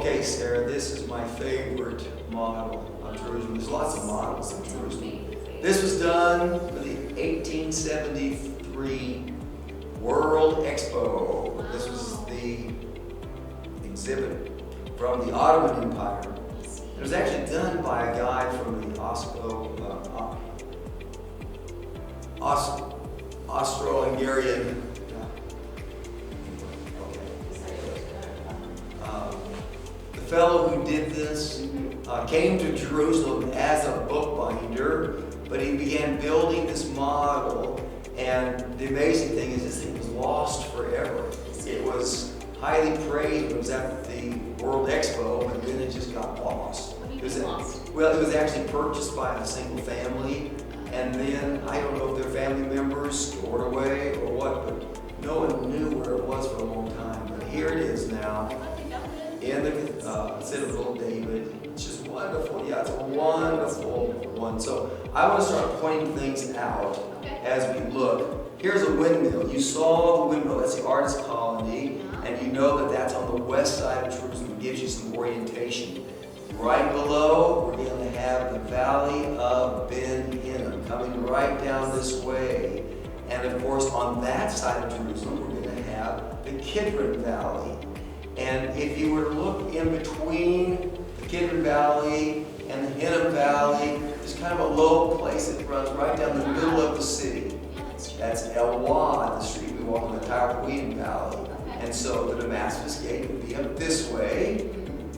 Okay, Sarah, this is my favorite model of Jerusalem. There's lots of models of Jerusalem. This was done for the 1873 World Expo. This was the exhibit from the Ottoman Empire. It was actually done by a guy from the Austro-Hungarian. The fellow who did this came to Jerusalem as a bookbinder, but he began building this model, and the amazing thing is this thing was lost forever. It was highly praised when it was at the World Expo, but then it just got lost. It was actually purchased by a single family, and then I don't know if their family members stored away or what, but no one knew where it was for a long time. But here it is now in the Citadel of David. It's just wonderful. Yeah, it's a wonderful one. So I want to start pointing things out as we look. Here's a windmill. You saw the windmill. That's the artist colony, and you know that that's on the west side of Jerusalem. It gives you some orientation. Right below, we're going to have the Valley of Ben Hinnom coming right down this way. And of course, on that side of Jerusalem, we're going to have the Kidron Valley. And if you were to look in between the Kidron Valley and the Hinnom Valley, there's kind of a low place that runs right down the middle of the city. That's El Wad, the street we walk in the Tawaquin Valley. And so the Damascus gate would be up this way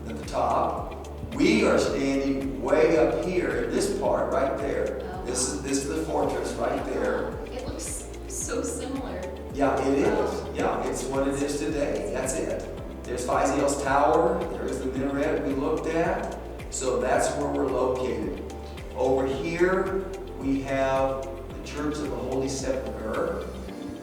at the top. We are standing way up here in this part right there. This is the fortress right there. It looks so similar. Yeah, it is. Yeah, it's what it is today. That's it. There's Faisiel's Tower. There's the minaret we looked at. So that's where we're located. Over here we have the Church of the Holy Sepulchre.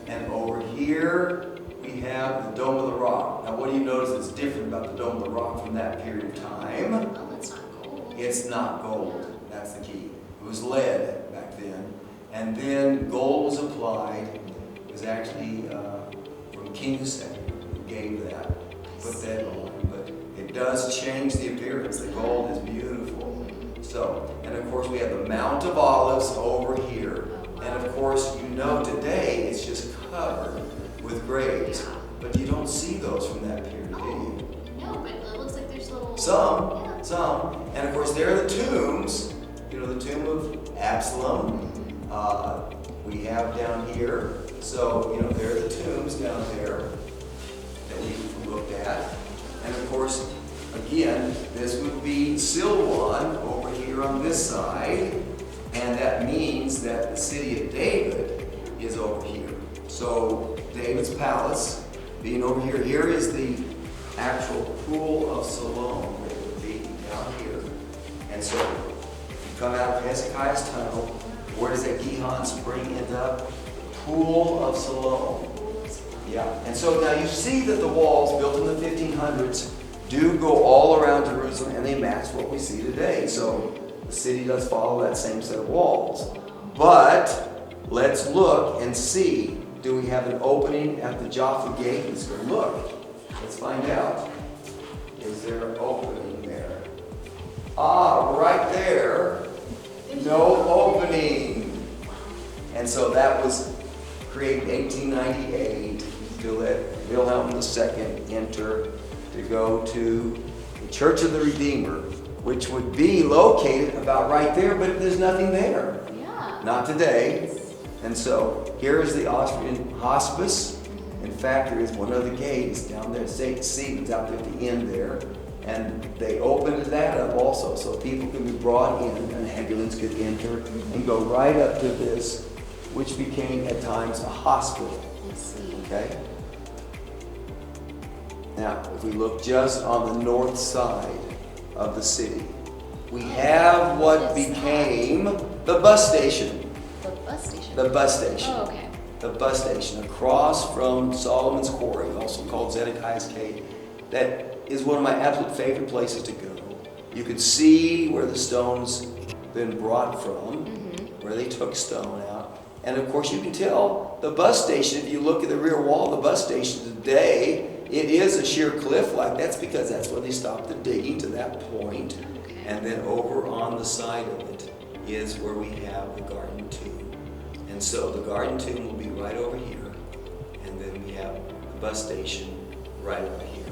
And over here we have the Dome of the Rock. Now what do you notice that's different about the Dome of the Rock from that period of time? Oh, it's not gold. It's not gold. That's the key. It was lead back then. And then gold was applied. It was actually from King II who gave that, put that on. But it does change the appearance. The gold is beautiful. So, and of course we have the Mount of Olives over here. And of course, you know today it's just covered with graves. But you don't see those from that period, do you? No, but it looks like there's little... Some. And of course there are the tombs. You know, the tomb of Absalom. We have down here. So, you know, there are the tombs down there that we looked at. And of course, again, this would be Silwan over here on this side. And that means that the city of David is over here. So David's palace being over here. Here is the actual pool of Siloam that would be down here. And so you come out of Hezekiah's tunnel. Where does that Gihon spring end up? Pool of Siloam. Yeah. And so now you see that the walls built in the 1500s do go all around Jerusalem, and they match what we see today. So the city does follow that same set of walls. But let's look and see. Do we have an opening at the Jaffa Gate? Let's go look. Let's find out. Is there an opening there? Ah, right there. No opening. And so that was created in 1898 to let Wilhelm II enter to go to the Church of the Redeemer, which would be located about right there, but there's nothing there. Yeah. Not today. And so here is the Austrian hospice. In fact, there is one of the gates down there, St. Stephen's out there at the end there. And they opened that up also, so people could be brought in, an ambulance could enter and go right up to this, which became at times a hospital. I see. Okay? Now, if we look just on the north side of the city, we have what became the bus station. The bus station? The bus station. Oh, okay. The bus station across from Solomon's Quarry, also called Zedekiah's Cave. That is one of my absolute favorite places to go. You can see where the stone's been brought from, where they took stone out. And of course you can tell the bus station, if you look at the rear wall of the bus station today, It is a sheer cliff like that's because that's when they stopped the digging to that point. Okay. And then over on the side of it is where we have the garden tomb. And so the garden tomb will be right over here. And then we have the bus station right over here.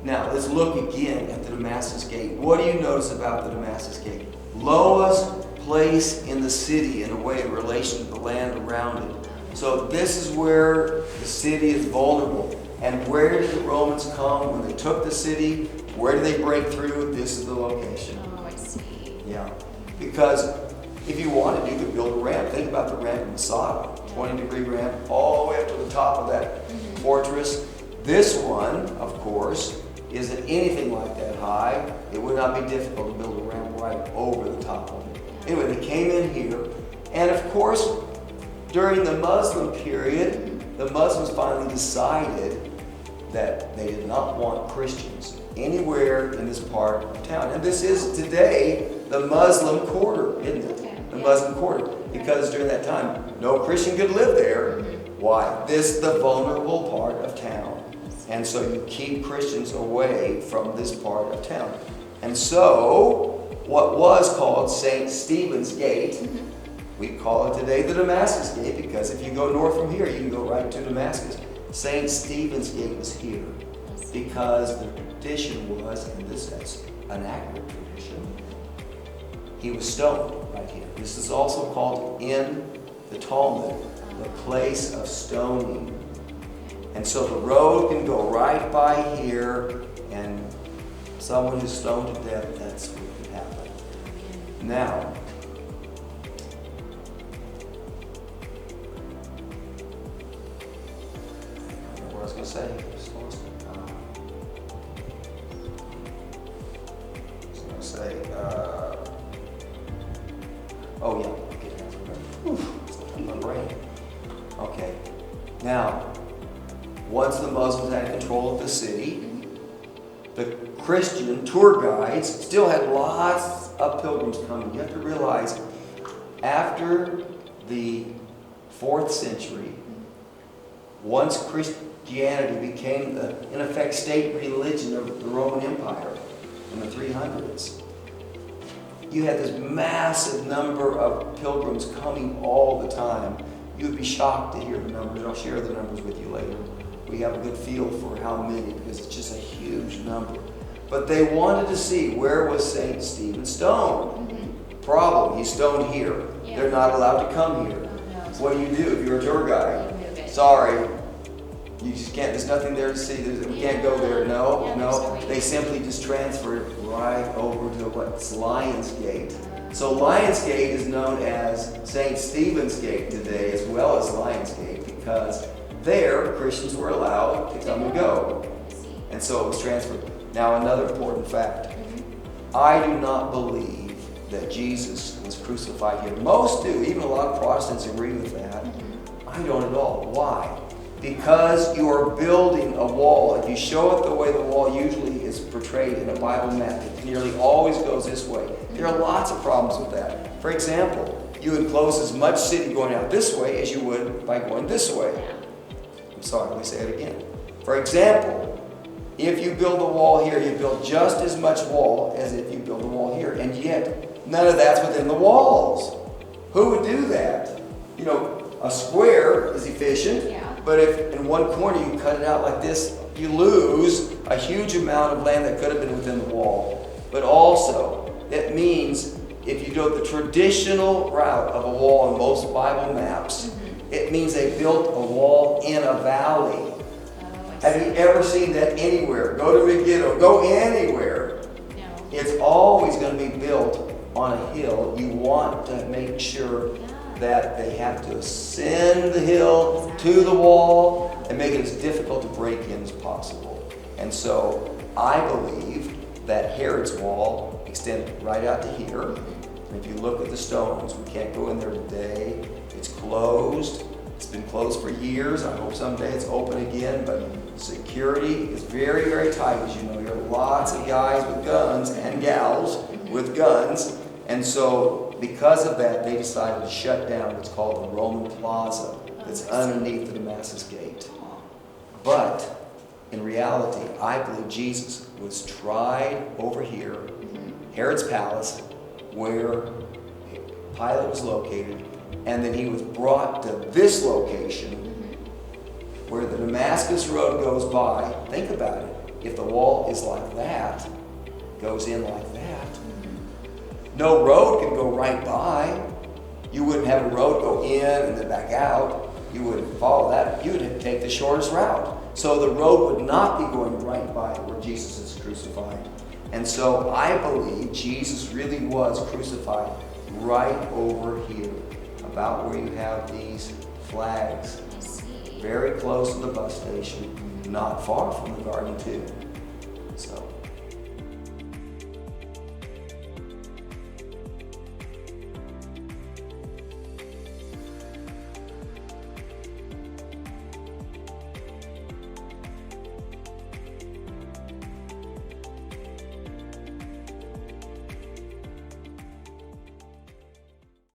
Now let's look again at the Damascus Gate. What do you notice about the Damascus Gate? Lowest place in the city in a way in relation to the land around it. So this is where the city is vulnerable. And where did the Romans come when they took the city? Where did they break through? This is the location. Oh, I see. Yeah. Because if you wanted, you could build a ramp. Think about the ramp in Masada. 20-degree ramp all the way up to the top of that fortress. This one, of course, isn't anything like that high. It would not be difficult to build a ramp right over the top of it. Anyway, they came in here. And of course, during the Muslim period, the Muslims finally decided that they did not want Christians anywhere in this part of town. And this is today the Muslim quarter, isn't it? The Muslim quarter. Because during that time, no Christian could live there. Why? This is the vulnerable part of town. And so you keep Christians away from this part of town. And so, what was called St. Stephen's Gate, we call it today the Damascus Gate, because if you go north from here, you can go right to Damascus. St. Stephen's Gate was here because the tradition was, and this is an accurate tradition, he was stoned right here. This is also called in the Talmud, the place of stoning. And so the road can go right by here, and someone who's stoned to death, that's what could happen. Now, what I was going to say. I was going to say, oh yeah, okay, it's my brain. Okay, now, once the Muslims had control of the city, the Christian tour guides still had lots of pilgrims coming. You have to realize, after the 4th century, once Christianity became the, in effect, state religion of the Roman Empire in the 300s, you had this massive number of pilgrims coming all the time. You would be shocked to hear the numbers. I'll share the numbers with you later. We have a good feel for how many, because it's just a huge number. But they wanted to see, where was St. Stephen stoned? Problem, he's stoned here. Yeah. They're not allowed to come here. Oh, no. What do if you're a tour guide? You move it. Sorry, you just can't, there's nothing there to see. We can't go there. No, Yeah, no. there's no They simply just transferred it right over to what's Lion's Gate. So Lion's Gate is known as St. Stephen's Gate today, as well as Lion's Gate, because there Christians were allowed to come and go. And so it was transferred. Now, another important fact. I do not believe that Jesus was crucified here. Most do. Even a lot of Protestants agree with that. I don't at all. Why? Because you are building a wall. If you show it the way the wall usually is portrayed in a Bible map, it nearly always goes this way. There are lots of problems with that. For example, you would close as much city going out this way as you would by going this way. I'm sorry, let me say it again. For example, if you build a wall here, you build just as much wall as if you build a wall here, and yet none of that's within the walls. Who would do that? You know, a square is efficient, but if in one corner you cut it out like this, you lose a huge amount of land that could have been within the wall. But also, it means if you do the traditional route of a wall in most Bible maps, it means they built a wall in a valley. Have you ever seen that anywhere? Go to Megiddo, go anywhere. No. It's always going to be built on a hill. You want to make sure that they have to ascend the hill to the wall and make it as difficult to break in as possible. And so I believe that Herod's wall extended right out to here. And if you look at the stones, we can't go in there today. It's closed. It's been closed for years. I hope someday it's open again, but security is very, very tight. As you know, there are lots of guys with guns and gals with guns. And so because of that, they decided to shut down what's called the Roman Plaza that's I see. underneath the Damascus gate. But in reality, I believe Jesus was tried over here, Herod's palace, where Pilate was located, and then he was brought to this location where the Damascus road goes by. Think about it. If the wall is like that, goes in like that, no road can go right by. You wouldn't have a road go in and then back out. You wouldn't follow that. You would take the shortest route. So the road would not be going right by where Jesus is crucified. And so I believe Jesus really was crucified right over here, about where you have these flags, I see. very close to the bus station, not far from the garden too.